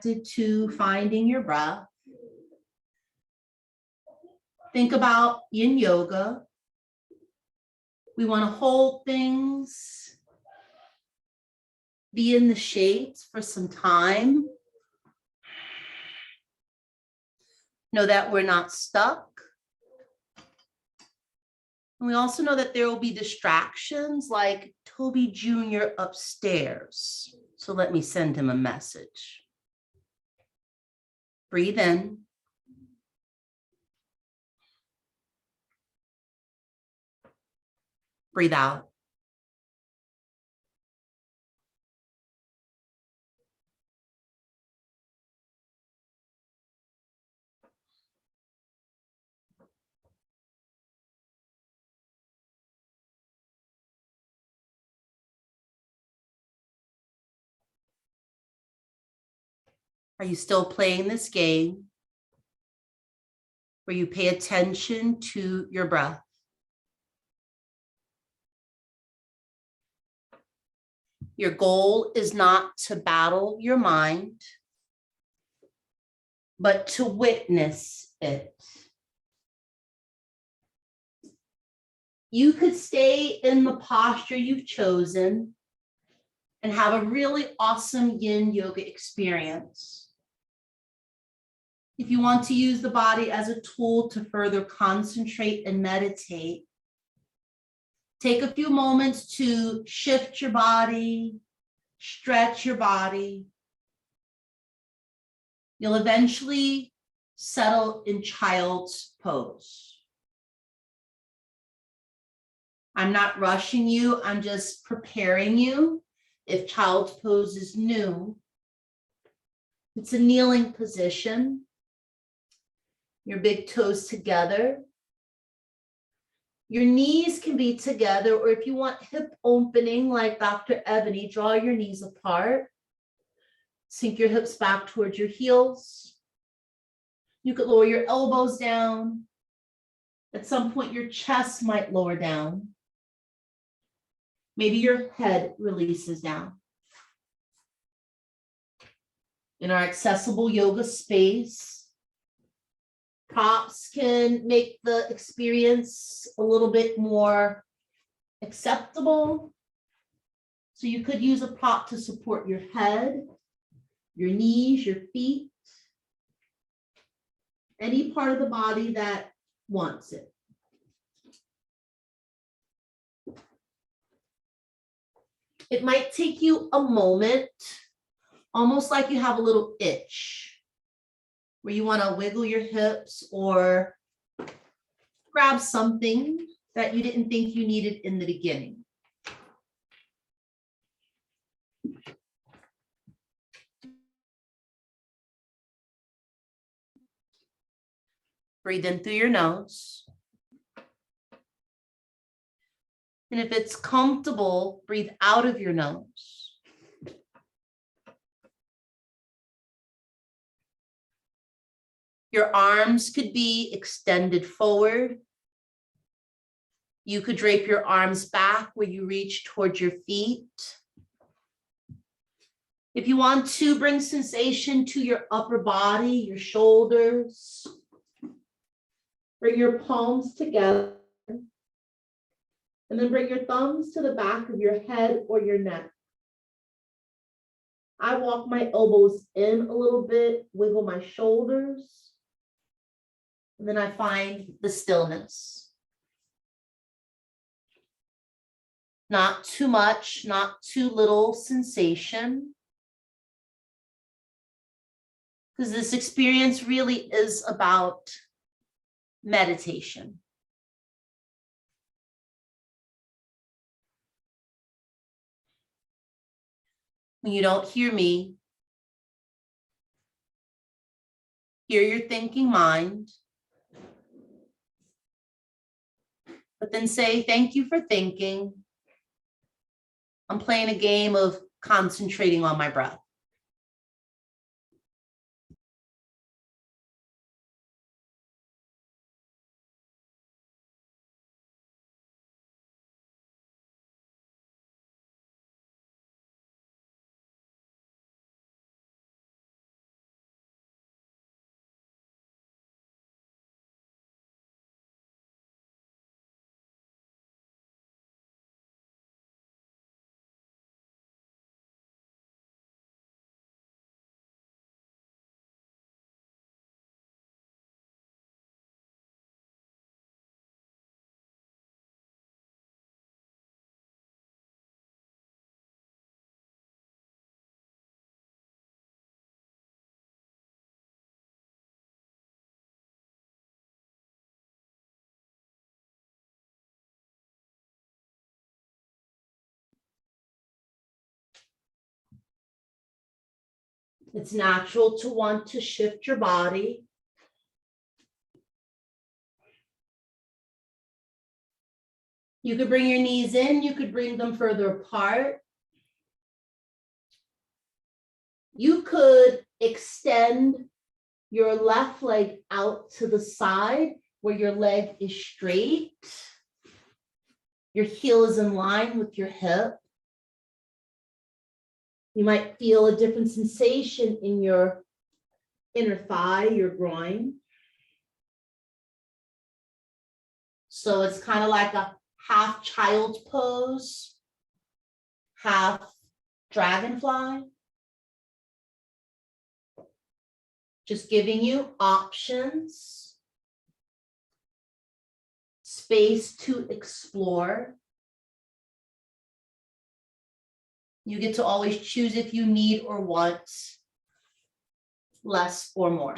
to finding your breath. Think about yin yoga. We want to hold things, be in the shades for some time. Know that we're not stuck. And we also know that there will be distractions like Toby Jr. upstairs. So let me send him a message. Breathe in. Breathe out. Are you still playing this game where you pay attention to your breath? Your goal is not to battle your mind, but to witness it. You could stay in the posture you've chosen and have a really awesome yin yoga experience. If you want to use the body as a tool to further concentrate and meditate, take a few moments to shift your body, stretch your body. You'll eventually settle in child's pose. I'm not rushing you, I'm just preparing you. If child's pose is new, it's a kneeling position. Your big toes together. Your knees can be together, or if you want hip opening like Dr. Ebony, draw your knees apart. Sink your hips back towards your heels. You could lower your elbows down. At some point, your chest might lower down. Maybe your head releases down. In our accessible yoga space, props can make the experience a little bit more acceptable. So you could use a prop to support your head, your knees, your feet, any part of the body that wants it. It might take you a moment, almost like you have a little itch, where you want to wiggle your hips or grab something that you didn't think you needed in the beginning. Breathe in through your nose. And if it's comfortable, breathe out of your nose. Your arms could be extended forward. You could drape your arms back where you reach towards your feet. If you want to bring sensation to your upper body, your shoulders, bring your palms together. And then bring your thumbs to the back of your head or your neck. I walk my elbows in a little bit, wiggle my shoulders. And then I find the stillness. Not too much, not too little sensation. Because this experience really is about meditation. When you don't hear me, hear your thinking mind. But then say, thank you for thinking. I'm playing a game of concentrating on my breath. It's natural to want to shift your body. You could bring your knees in, you could bring them further apart. You could extend your left leg out to the side where your leg is straight. Your heel is in line with your hip. You might feel a different sensation in your inner thigh, your groin. So it's kind of like a half child's pose, half dragonfly. Just giving you options, space to explore. You get to always choose if you need or want less or more.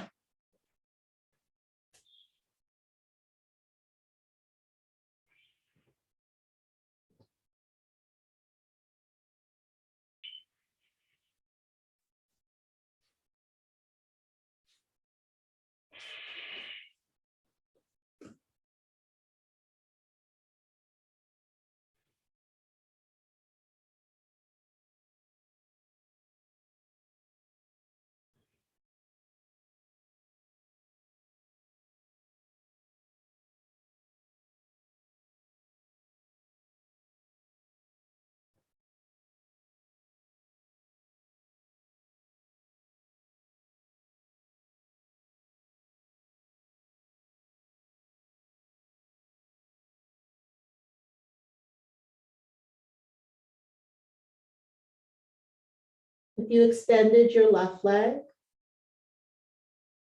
If you extended your left leg,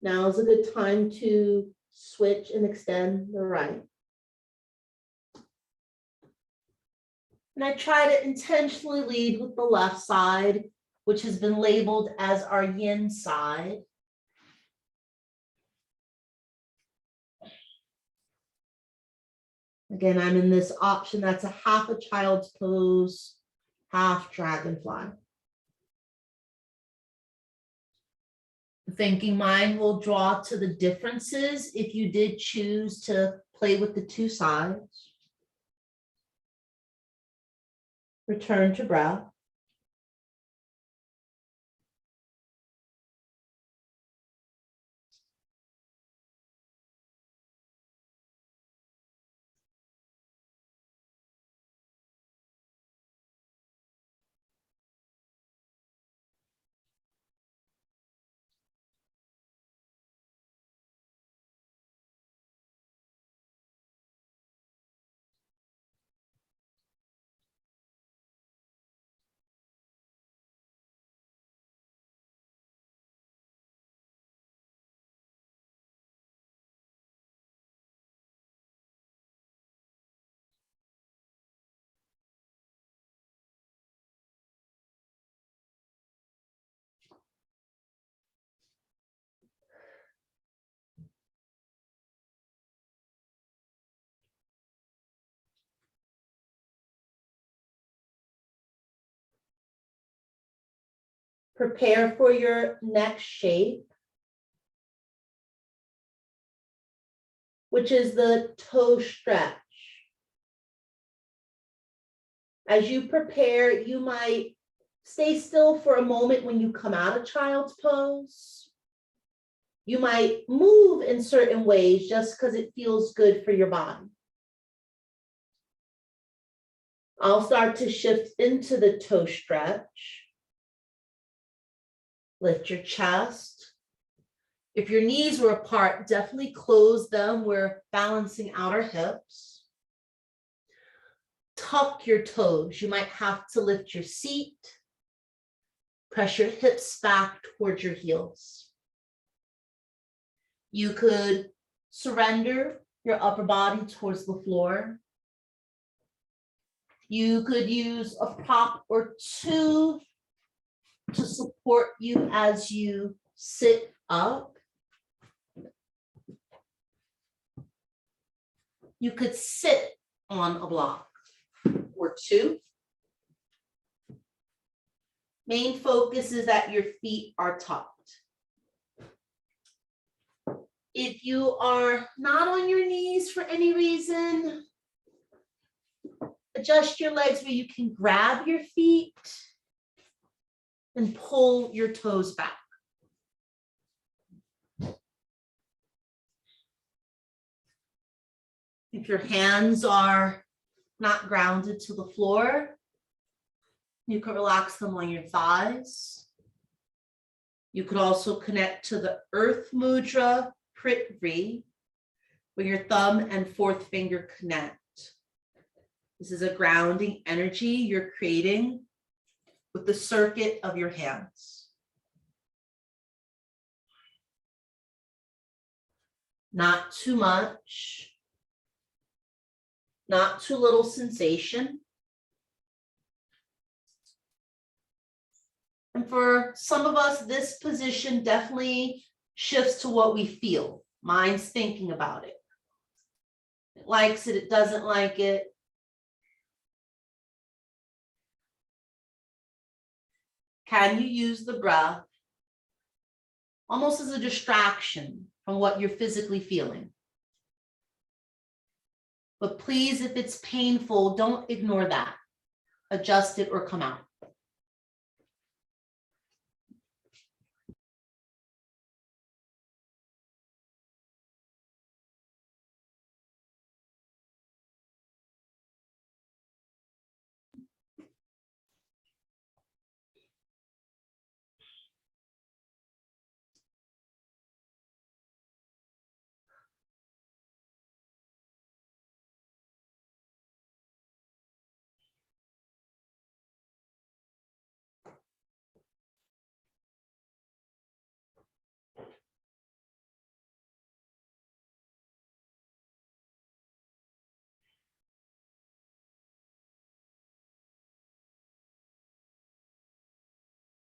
now is a good time to switch and extend the right. And I try to intentionally lead with the left side, which has been labeled as our yin side. Again, I'm in this option that's a half a child's pose, half dragonfly. The thinking mind will draw to the differences if you did choose to play with the two sides. Return to breath. Prepare for your next shape, which is the toe stretch. As you prepare, you might stay still for a moment when you come out of child's pose. You might move in certain ways just because it feels good for your body. I'll start to shift into the toe stretch. Lift your chest. If your knees were apart, definitely close them. We're balancing out our hips. Tuck your toes. You might have to lift your seat. Press your hips back towards your heels. You could surrender your upper body towards the floor. You could use a prop or two to support you as you sit up. You could sit on a block or two. Main focus is that your feet are tucked. If you are not on your knees for any reason, adjust your legs where you can grab your feet and pull your toes back. If your hands are not grounded to the floor, you can relax them on your thighs. You could also connect to the Earth Mudra Prithvi, where your thumb and fourth finger connect. This is a grounding energy you're creating with the circuit of your hands. Not too much, not too little sensation. And for some of us, this position definitely shifts to what we feel. Mind's thinking about it. It likes it, it doesn't like it. Can you use the breath almost as a distraction from what you're physically feeling? But please, if it's painful, don't ignore that. Adjust it or come out.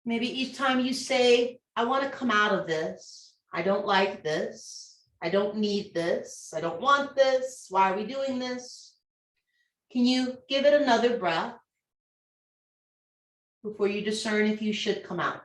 Maybe each time you say, I want to come out of this, I don't like this, I don't need this, I don't want this, why are we doing this? Can you give it another breath before you discern if you should come out?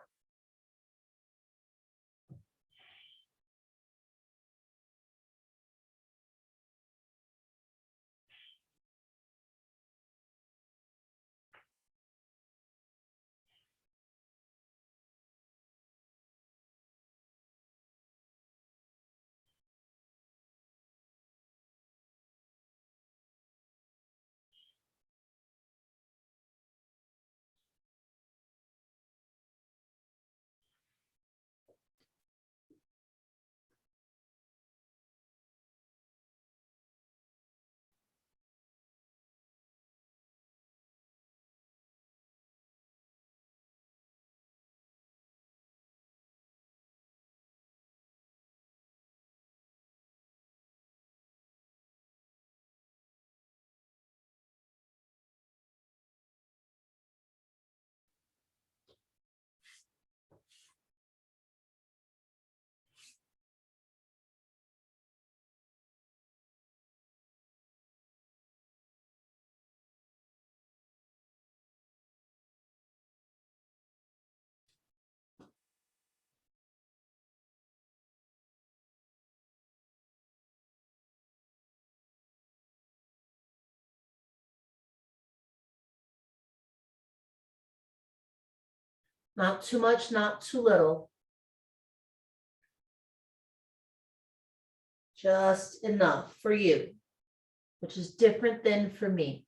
Not too much, not too little. Just enough for you, which is different than for me.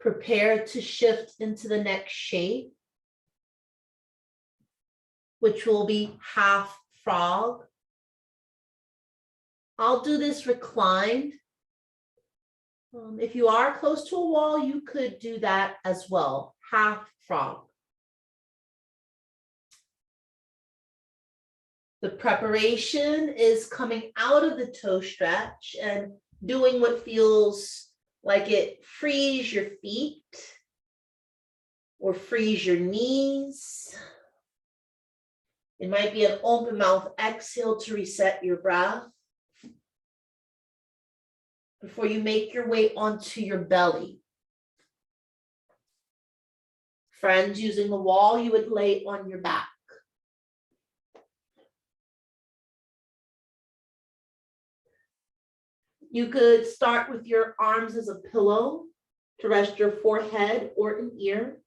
Prepare to shift into the next shape, which will be half frog. I'll do this reclined. If you are close to a wall, you could do that as well, half frog. The preparation is coming out of the toe stretch and doing what feels like it frees your feet or frees your knees. It might be an open mouth exhale to reset your breath. before you make your way onto your belly. Friends, using the wall, you would lay on your back. You could start with your arms as a pillow to rest your forehead or an ear.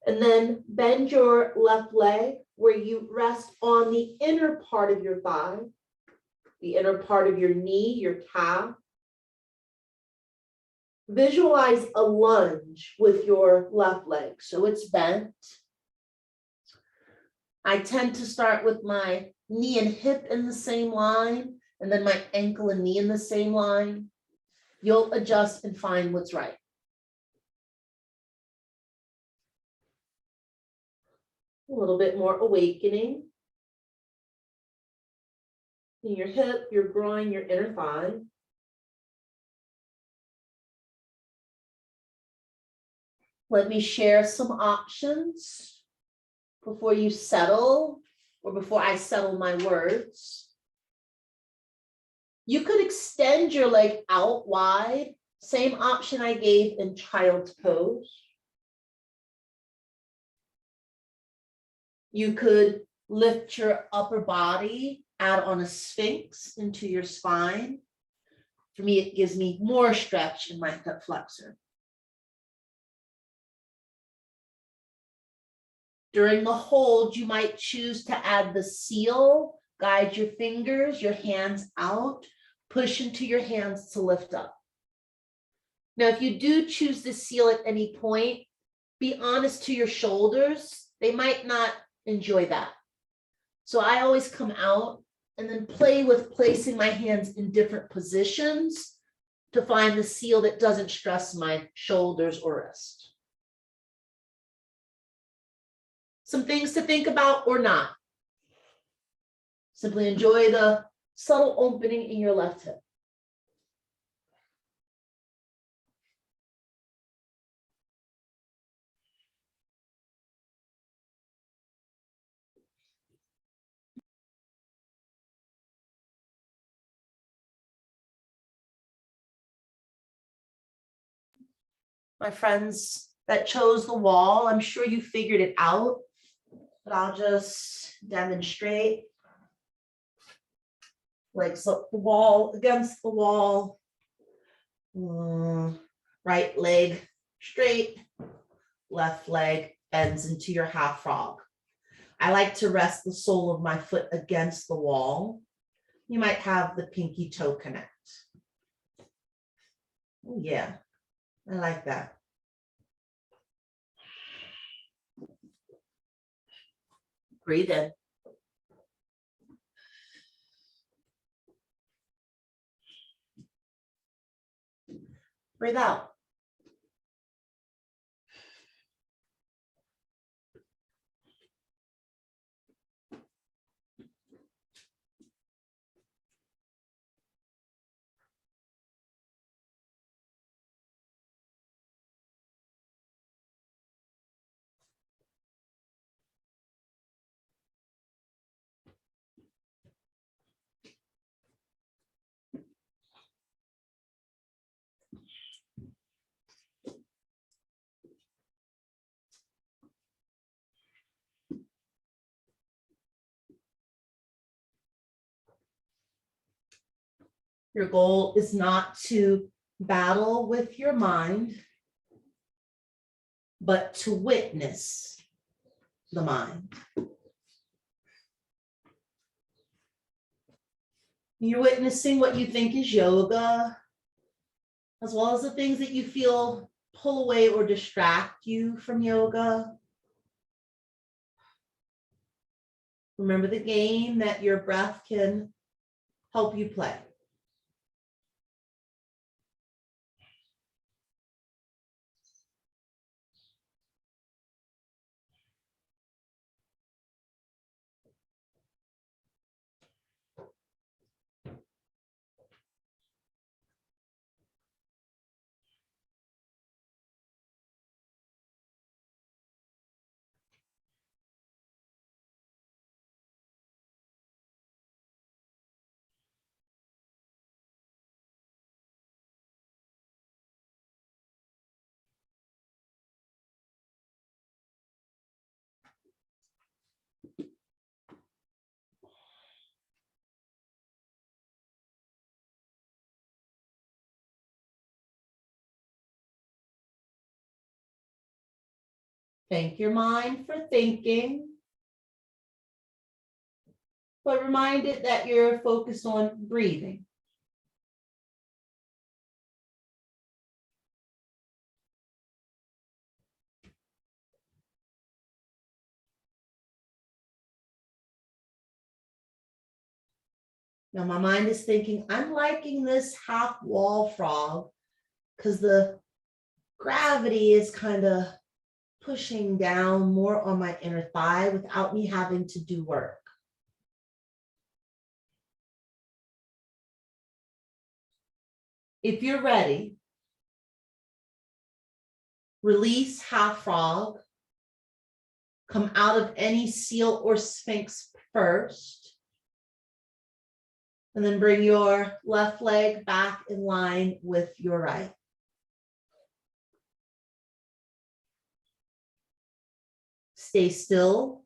And then bend your left leg where you rest on the inner part of your thigh, the inner part of your knee, your calf. Visualize a lunge with your left leg, so it's bent. I tend to start with my knee and hip in the same line, and then my ankle and knee in the same line. You'll adjust and find what's right. A little bit more awakening in your hip, your groin, your inner thigh. Let me share some options before you settle, or before I settle my words. You could extend your leg out wide, same option I gave in child's pose. You could lift your upper body, add on a sphinx into your spine. For me, it gives me more stretch in my hip flexor. During the hold, you might choose to add the seal, guide your fingers, your hands out, push into your hands to lift up. Now, if you do choose the seal at any point, be honest to your shoulders. They might not enjoy that. So I always come out and then play with placing my hands in different positions to find the seal that doesn't stress my shoulders or wrist. Some things to think about or not. Simply enjoy the subtle opening in your left hip. My friends that chose the wall, I'm sure you figured it out, but I'll just demonstrate. Legs up the wall, against the wall. Right leg straight, left leg bends into your half frog. I like to rest the sole of my foot against the wall. You might have the pinky toe connect. Oh, yeah, I like that. Breathe in. Breathe out. Your goal is not to battle with your mind, but to witness the mind. You're witnessing what you think is yoga, as well as the things that you feel pull away or distract you from yoga. Remember the game that your breath can help you play. Thank your mind for thinking, but remind it that you're focused on breathing. Now my mind is thinking, I'm liking this half wall frog because the gravity is kind of pushing down more on my inner thigh without me having to do work. If you're ready, release half frog, come out of any seal or sphinx first, and then bring your left leg back in line with your right. Stay still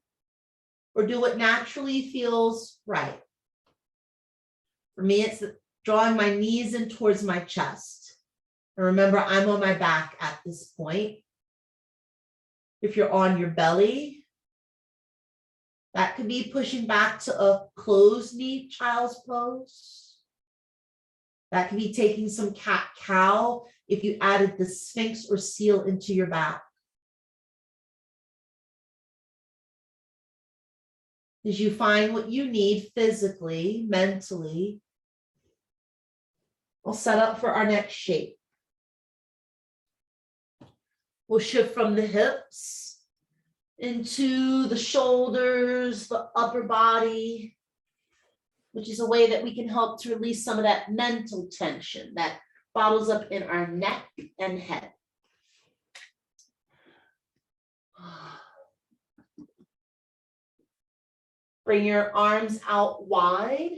or do what naturally feels right. For me, it's drawing my knees in towards my chest. And remember, I'm on my back at this point. If you're on your belly, that could be pushing back to a closed knee child's pose. That could be taking some cat-cow if you added the sphinx or seal into your back. As you find what you need physically, mentally, we'll set up for our next shape. We'll shift from the hips into the shoulders, the upper body, which is a way that we can help to release some of that mental tension that bottles up in our neck and head. Bring your arms out wide.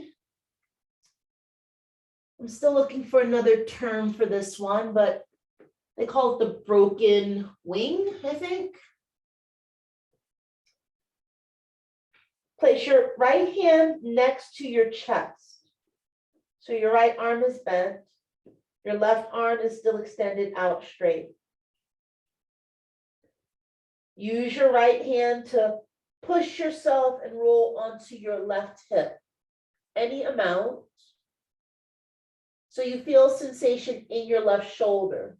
I'm still looking for another term for this one, but they call it the broken wing, I think. Place your right hand next to your chest. So your right arm is bent. Your left arm is still extended out straight. Use your right hand to push yourself and roll onto your left hip, any amount. So you feel sensation in your left shoulder,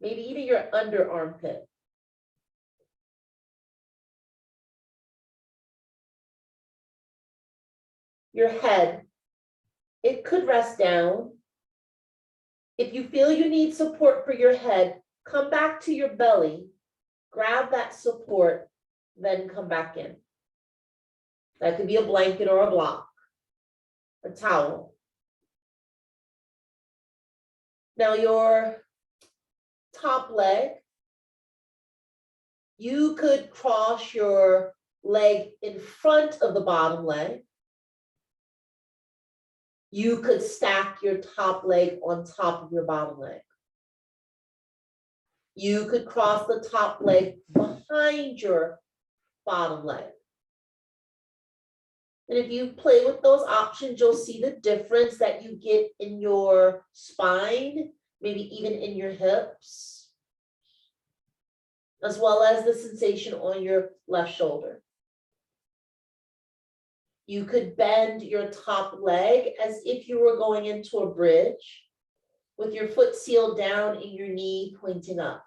maybe even your under armpit. Your head, it could rest down. If you feel you need support for your head, come back to your belly, grab that support, then come back in. That could be a blanket or a block, a towel. Now your top leg, you could cross your leg in front of the bottom leg. You could stack your top leg on top of your bottom leg. You could cross the top leg behind your bottom leg. And if you play with those options, you'll see the difference that you get in your spine, maybe even in your hips, as well as the sensation on your left shoulder. You could bend your top leg as if you were going into a bridge with your foot sealed down and your knee pointing up.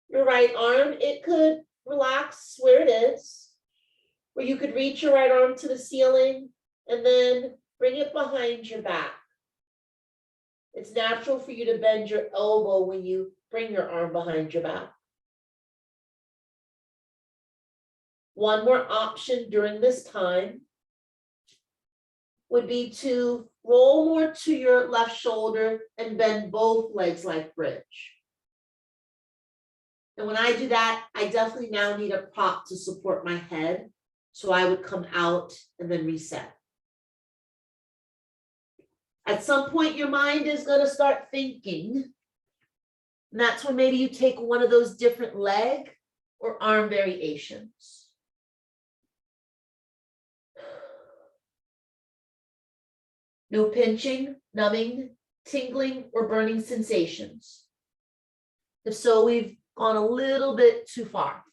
Your right arm, it could relax where it is, where you could reach your right arm to the ceiling and then bring it behind your back. It's natural for you to bend your elbow when you bring your arm behind your back. One more option during this time would be to roll more to your left shoulder and bend both legs like bridge. And when I do that, I definitely now need a prop to support my head. So I would come out and then reset. At some point, your mind is going to start thinking. And that's when maybe you take one of those different leg or arm variations. No pinching, numbing, tingling, or burning sensations. If so, we've gone a little bit too far.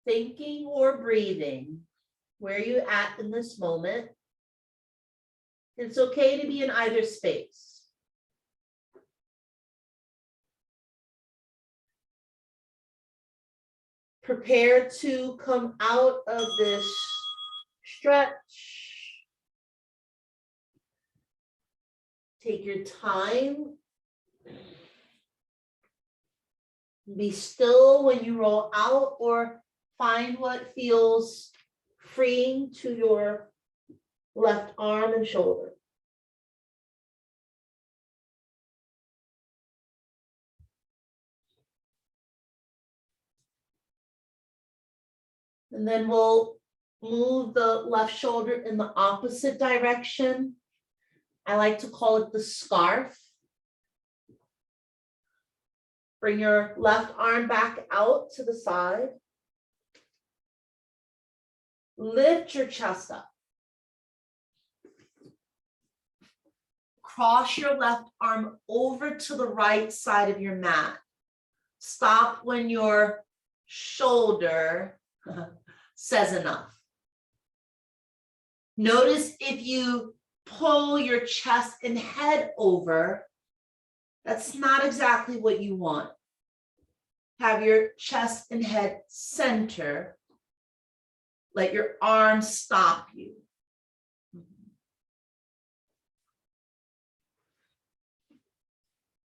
Thinking or breathing, where are you at in this moment? It's okay to be in either space. Prepare to come out of this stretch. Take your time. Be still when you roll out, or find what feels freeing to your left arm and shoulder. And then we'll move the left shoulder in the opposite direction. I like to call it the scarf. Bring your left arm back out to the side. Lift your chest up. Cross your left arm over to the right side of your mat. Stop when your shoulder says enough. Notice if you pull your chest and head over, that's not exactly what you want. Have your chest and head center. Let your arms stop you.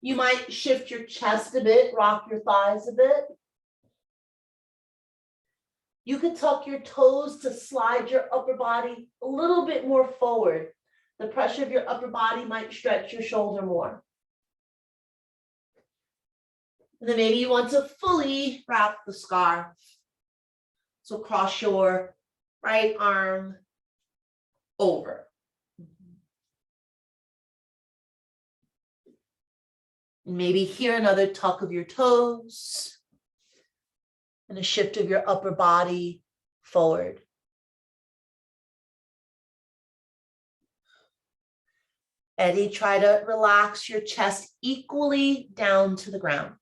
You might shift your chest a bit, rock your thighs a bit. You could tuck your toes to slide your upper body a little bit more forward. The pressure of your upper body might stretch your shoulder more. And then maybe you want to fully wrap the scarf. So cross your right arm over. And maybe here another tuck of your toes and a shift of your upper body forward. Eddie, try to relax your chest equally down to the ground.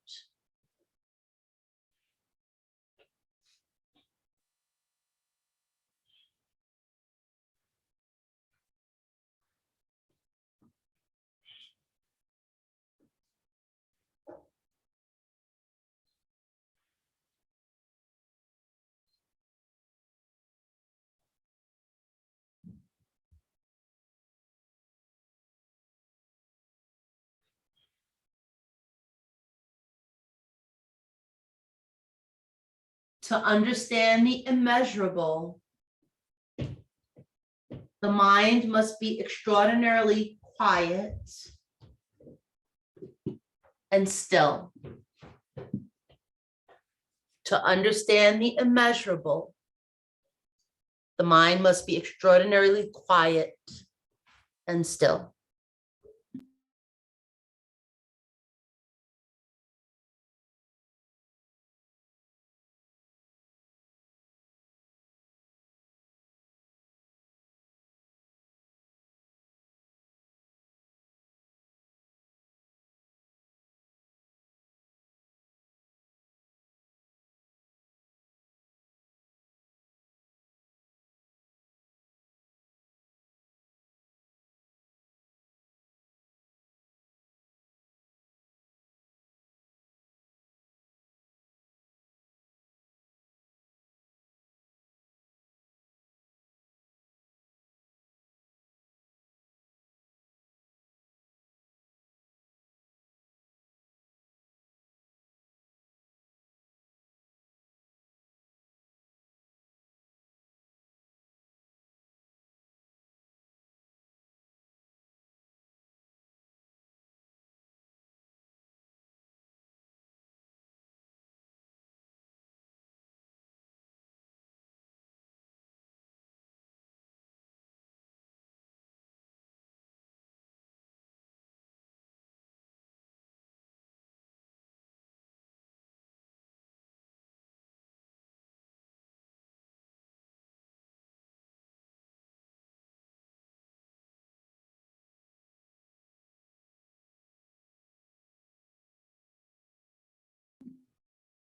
To understand the immeasurable, the mind must be extraordinarily quiet and still. To understand the immeasurable, The mind must be extraordinarily quiet and still.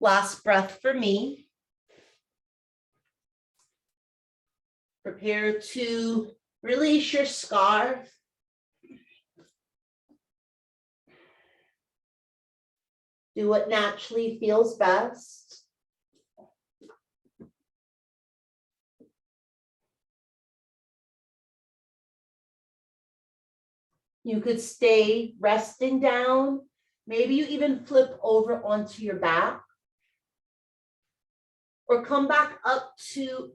Last breath for me. Prepare to release your scarf. Do what naturally feels best. You could stay resting down. Maybe you even flip over onto your back. Or come back up to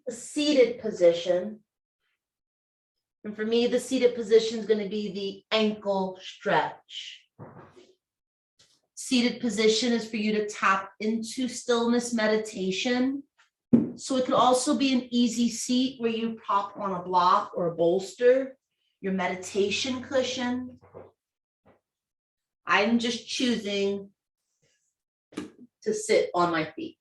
a seated position. And for me, the seated position is going to be the ankle stretch. Seated position is for you to tap into stillness meditation. So it could also be an easy seat where you prop on a block or a bolster, your meditation cushion. I'm just choosing to sit on my feet.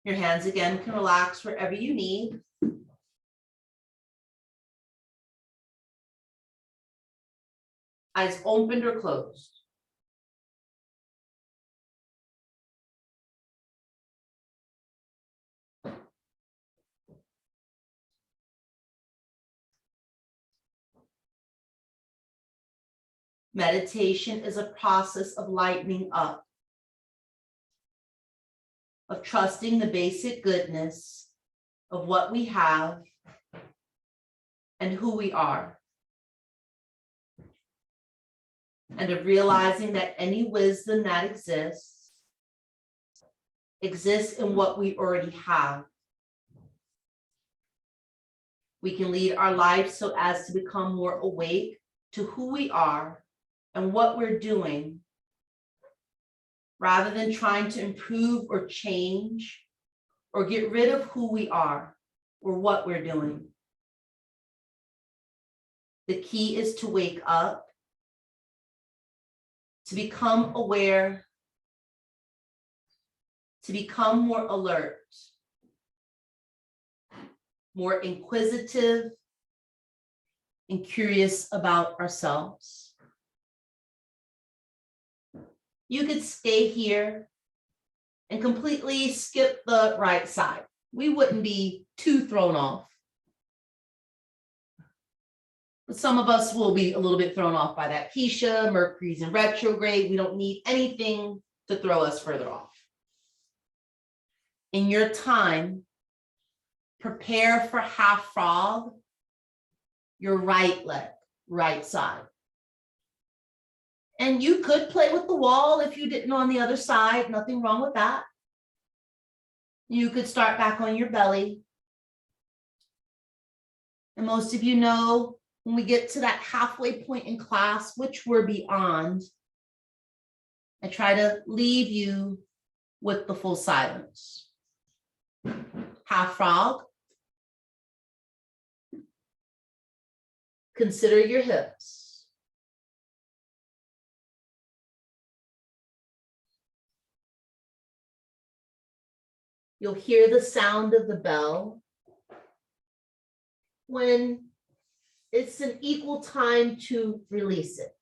Your hands again can relax wherever you need. Eyes opened or closed. Meditation is a process of lightening up, of trusting the basic goodness of what we have and who we are, and of realizing that any wisdom that exists in what we already have. We can lead our life so as to become more awake to who we are and what we're doing, rather than trying to improve or change or get rid of who we are or what we're doing. The key is to wake up, to become aware, to become more alert, more inquisitive, and curious about ourselves. You could stay here and completely skip the right side. We wouldn't be too thrown off. But some of us will be a little bit thrown off by that. Kiesha, Mercury's in retrograde. We don't need anything to throw us further off. In your time, prepare for half frog, your right leg, right side. And you could play with the wall if you didn't on the other side, nothing wrong with that. You could start back on your belly. And most of you know when we get to that halfway point in class, which we're beyond, I try to leave you with the full silence. Half frog. Consider your hips. You'll hear the sound of the bell when it's an equal time to release it.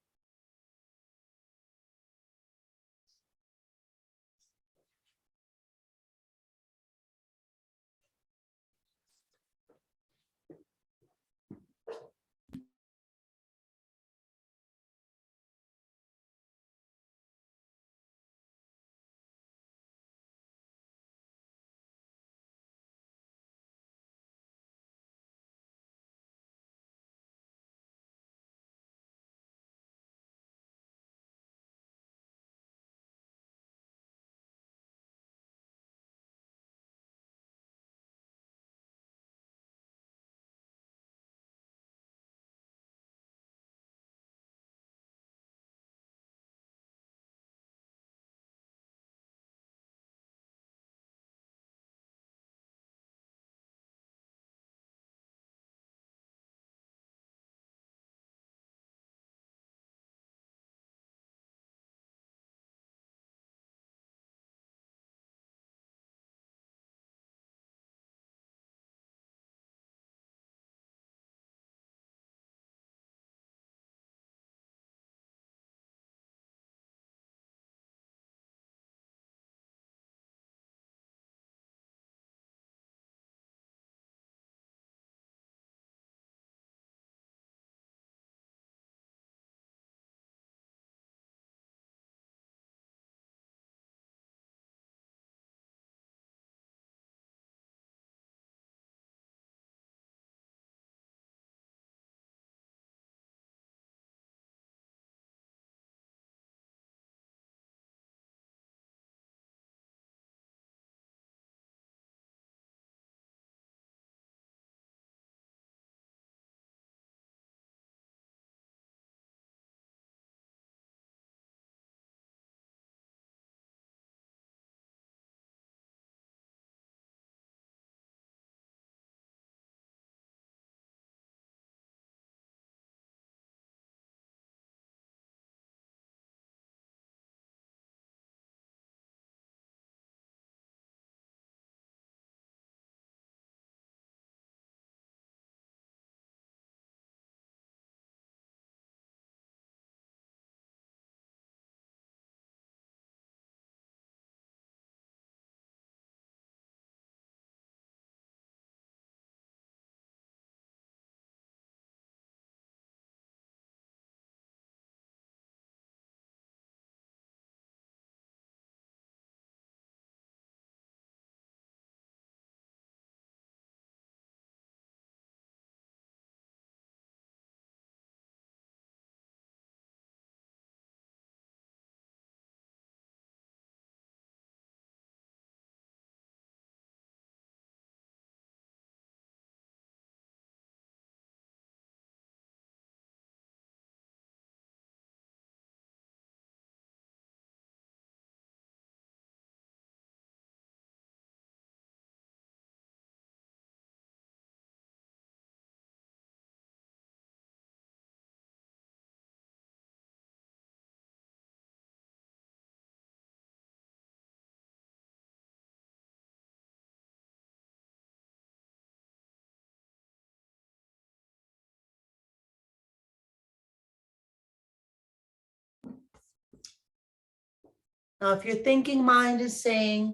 Now, if your thinking mind is saying,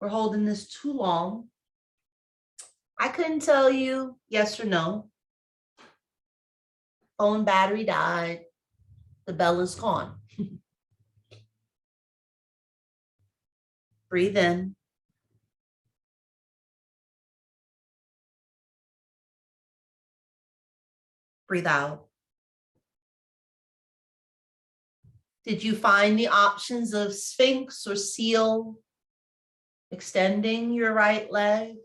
we're holding this too long, I couldn't tell you yes or no. Phone battery died. The bell is gone. Breathe in. Breathe out. Did you find the options of Sphinx or seal, extending your right leg?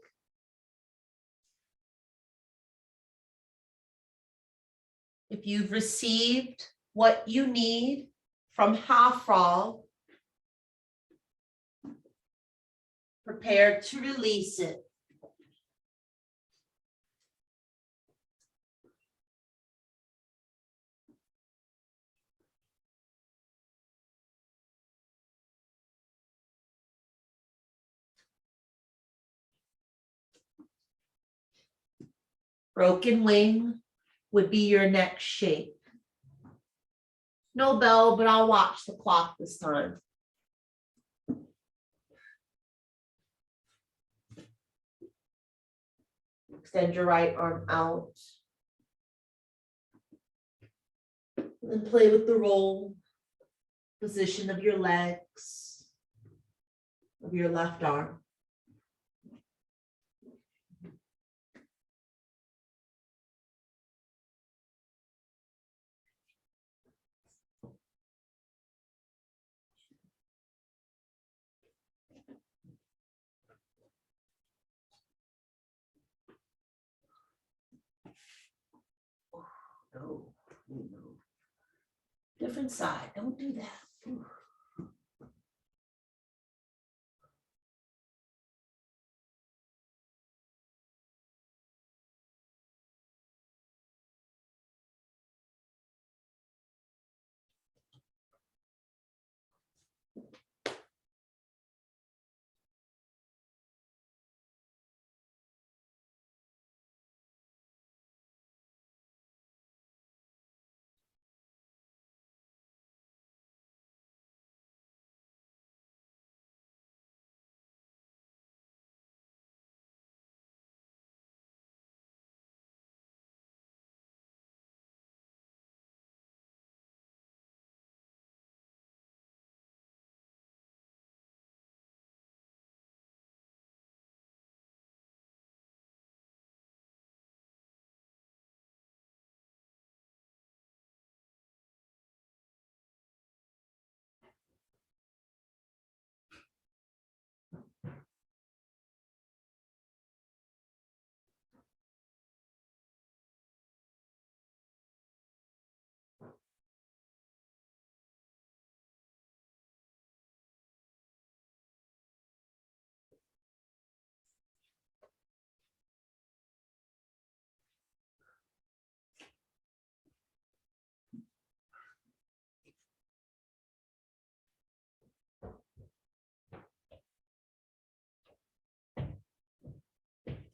If you've received what you need, from half frog. Prepare to release it. Broken wing would be your next shape. No bell, but I'll watch the clock this time. Extend your right arm out. And play with the roll, position of your legs, of your left arm. No, no. Different side, don't do that. Ooh.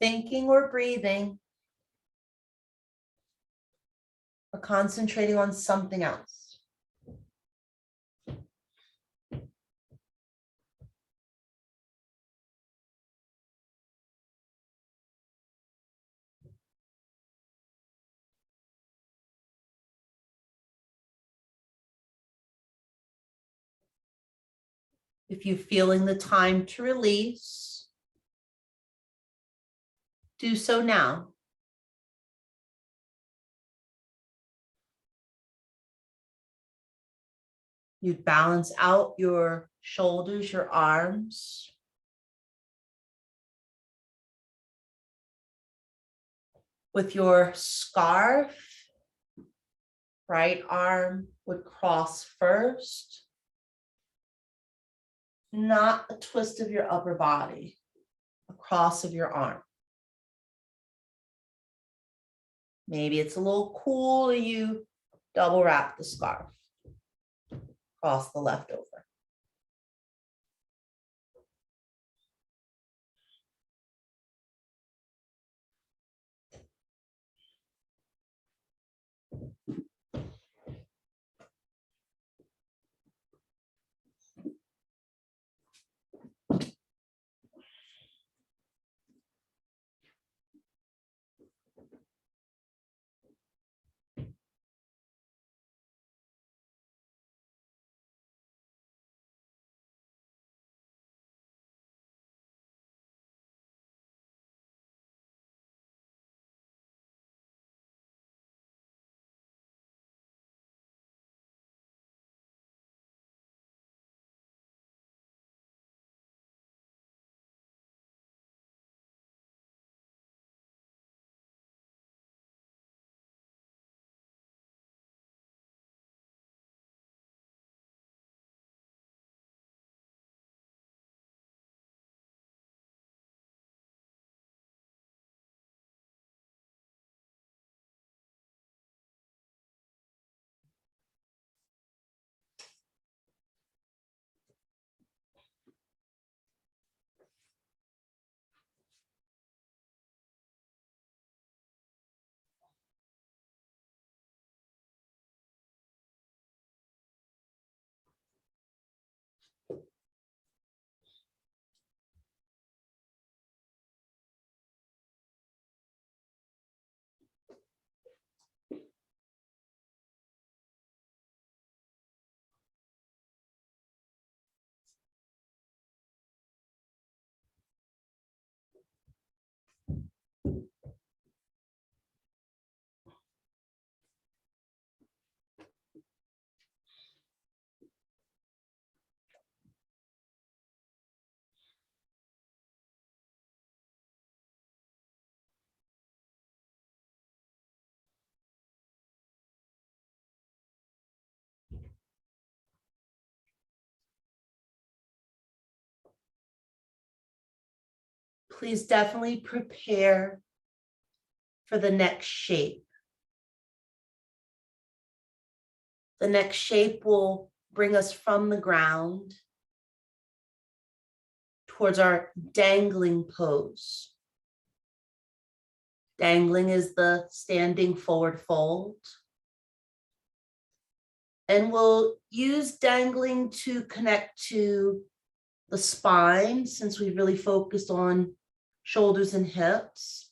Thinking or breathing, or concentrating on something else. If you're feeling the time to release, do so now. You balance out your shoulders, your arms. With your scarf, right arm would cross first. Not a twist of your upper body, a cross of your arm. Maybe it's a little cool and you double wrap the scarf. Cross the leftover. please definitely prepare for the next shape. The next shape will bring us from the ground towards our dangling pose. Dangling is the standing forward fold. And we'll use dangling to connect to the spine, since we've really focused on shoulders and hips.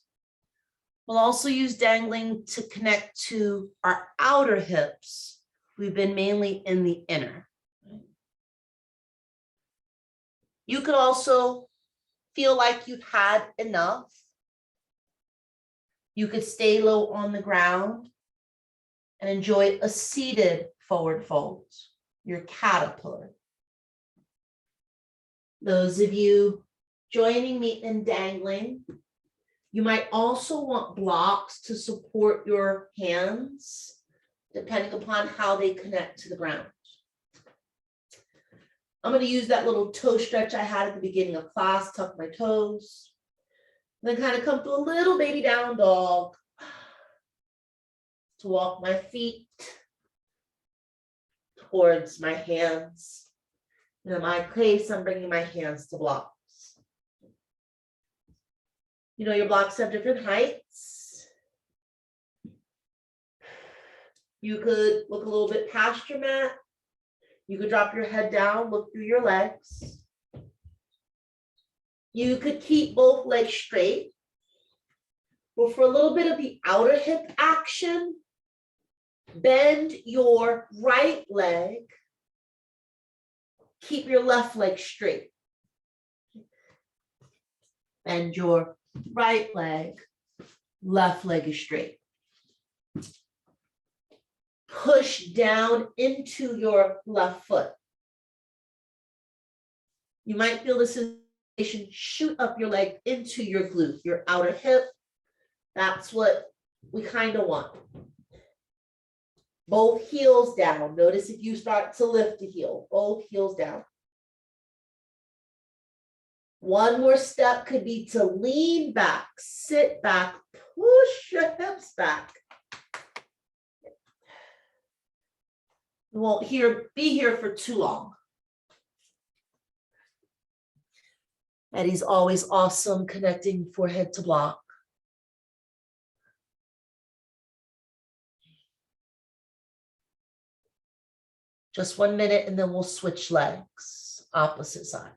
We'll also use dangling to connect to our outer hips. We've been mainly in the inner. You could also feel like you've had enough. You could stay low on the ground and enjoy a seated forward fold, your caterpillar. Those of you joining me in dangling, you might also want blocks to support your hands, depending upon how they connect to the ground. I'm going to use that little toe stretch I had at the beginning of class, tuck my toes, then kind of come to a little baby down dog to walk my feet towards my hands. And in my case, I'm bringing my hands to blocks. You know, your blocks have different heights. You could look a little bit past your mat. You could drop your head down, look through your legs. You could keep both legs straight. But for a little bit of the outer hip action, bend your right leg. Keep your left leg straight. Bend your right leg, left leg is straight. Push down into your left foot. You might feel the sensation shoot up your leg into your glute, your outer hip. That's what we kind of want. Both heels down. Notice if you start to lift the heel, both heels down. One more step could be to lean back, sit back, push your hips back. You won't be here for too long. Eddie's always awesome connecting forehead to block. Just 1 minute and then we'll switch legs, opposite side.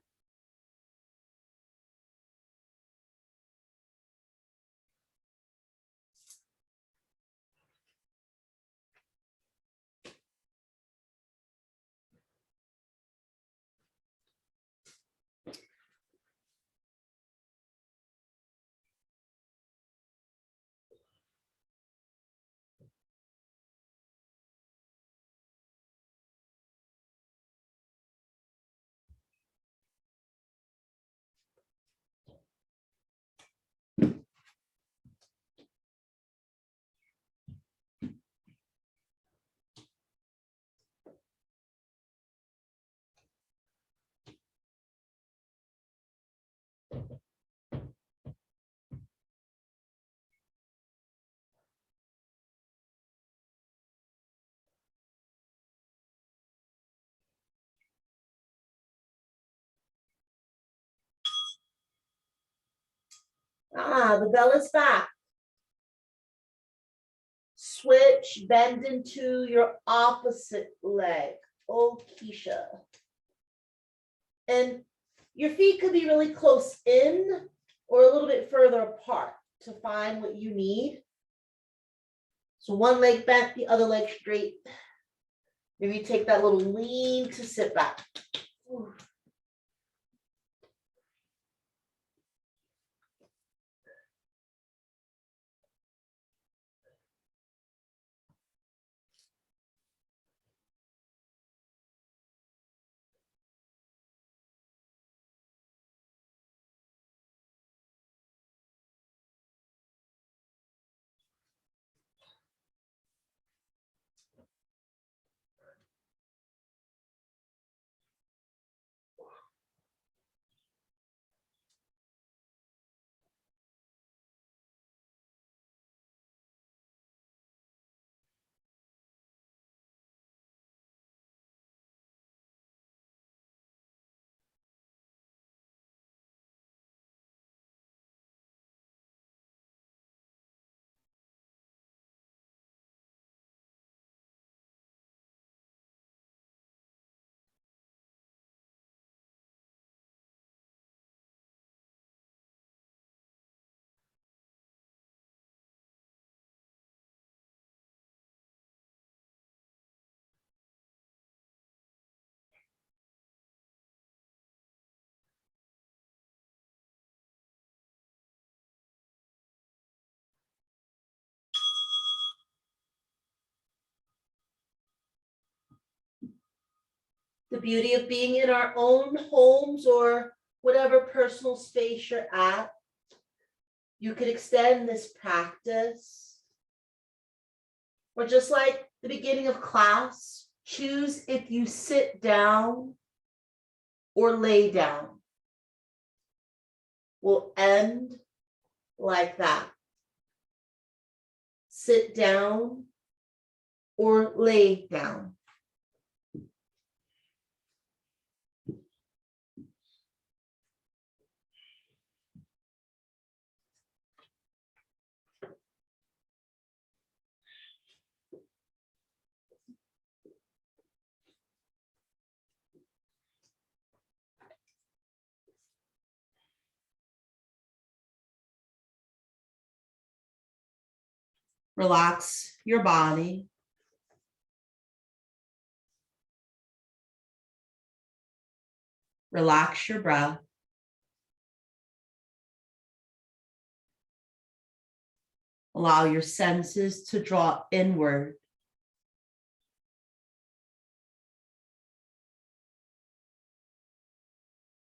The bell is back. Switch, bend into your opposite leg. Oh, Kiesha. And your feet could be really close in or a little bit further apart to find what you need. So one leg bent, the other leg straight. Maybe take that little lean to sit back. Ooh. The beauty of being in our own homes or whatever personal space you're at, you could extend this practice. Or just like the beginning of class, choose if you sit down or lay down. We'll end like that. Sit down or lay down. Relax your body. Relax your breath. Allow your senses to draw inward.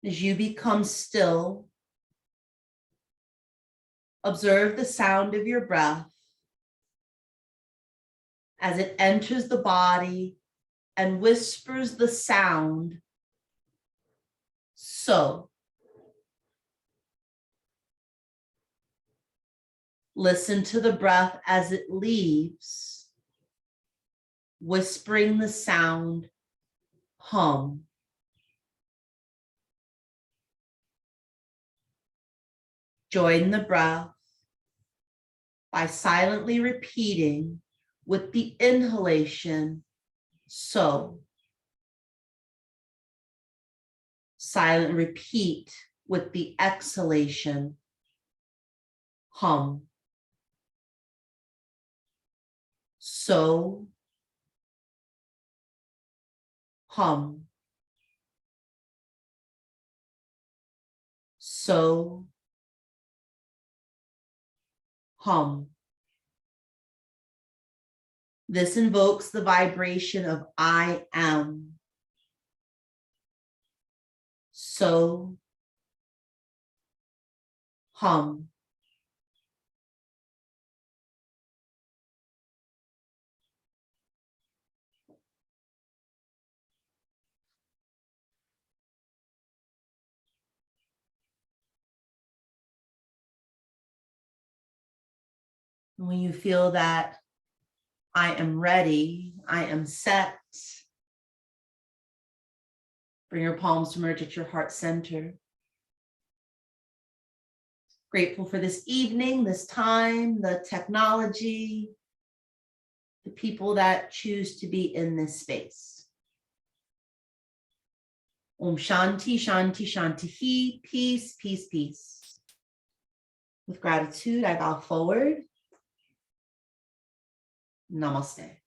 As you become still, observe the sound of your breath as it enters the body and whispers the sound, so. Listen to the breath as it leaves, whispering the sound, hum. Join the breath by silently repeating with the inhalation, so. Silent repeat with the exhalation, hum. So, hum. So, hum. This invokes the vibration of I am. So, hum. When you feel that I am ready, I am set, bring your palms to merge at your heart center. Grateful for this evening, this time, the technology, the people that choose to be in this space. Om Shanti, Shanti, Shanti, peace, peace, peace. With gratitude, I bow forward. Namaste.